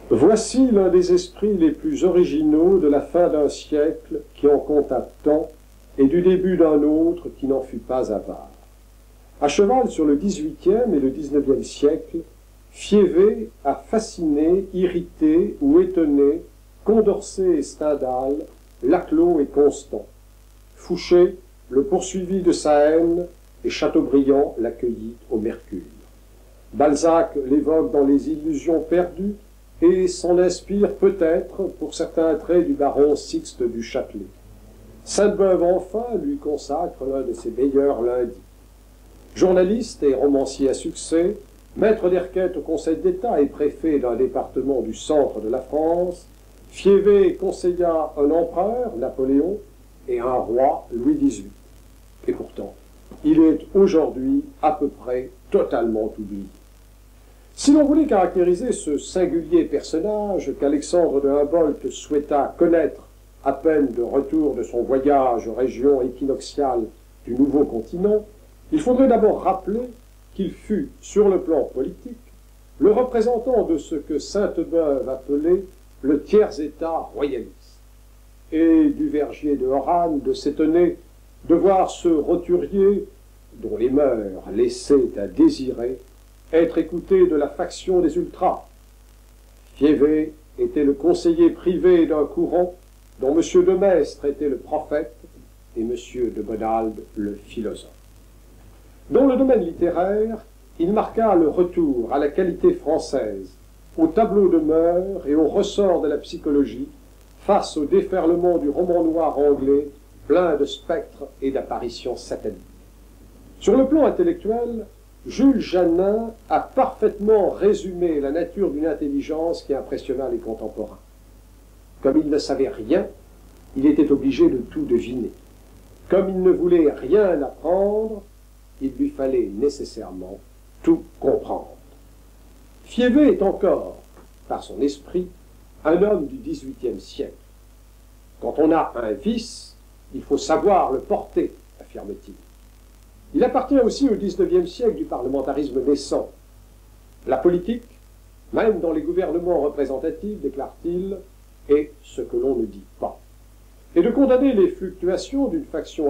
Voici l'un des esprits les plus originaux de la fin d'un siècle qui en compta tant, et du début d'un autre qui n'en fut pas avare. À cheval sur le XVIIIe et le XIXe siècle, Fiévée a fasciné, irrité ou étonné Condorcet et Stendhal, Laclos et Constant. Fouché le poursuivit de sa haine et Chateaubriand l'accueillit au Mercure. Balzac l'évoque dans Les Illusions perdues et s'en inspire peut-être pour certains traits du baron Sixte du Châtelet. Sainte-Beuve enfin lui consacre l'un de ses meilleurs lundis. Journaliste et romancier à succès, maître des requêtes au Conseil d'État et préfet d'un département du centre de la France, Fiévée conseilla un empereur, Napoléon, et un roi, Louis XVIII. Et pourtant, il est aujourd'hui à peu près totalement oublié. Si l'on voulait caractériser ce singulier personnage qu'Alexandre de Humboldt souhaita connaître à peine de retour de son voyage aux régions équinoxiales du nouveau continent, il faudrait d'abord rappeler qu'il fut, sur le plan politique, le représentant de ce que Sainte-Beuve appelait le tiers-état royaliste, et du Vergier de Horan de s'étonner de voir ce roturier, dont les mœurs laissaient à désirer, être écouté de la faction des ultras. Fiévée était le conseiller privé d'un courant dont M. de Maistre était le prophète et M. de Bonald le philosophe. Dans le domaine littéraire, il marqua le retour à la qualité française, au tableau de mœurs et au ressort de la psychologie face au déferlement du roman noir anglais plein de spectres et d'apparitions sataniques. Sur le plan intellectuel, Jules Janin a parfaitement résumé la nature d'une intelligence qui impressionna les contemporains. Comme il ne savait rien, il était obligé de tout deviner. Comme il ne voulait rien apprendre, il lui fallait nécessairement tout comprendre. Fiévée est encore, par son esprit, un homme du XVIIIe siècle. Quand on a un vice, il faut savoir le porter, affirme-t-il. Il appartient aussi au XIXe siècle du parlementarisme naissant. La politique, même dans les gouvernements représentatifs, déclare-t-il, est ce que l'on ne dit pas. Et de condamner les fluctuations d'une faction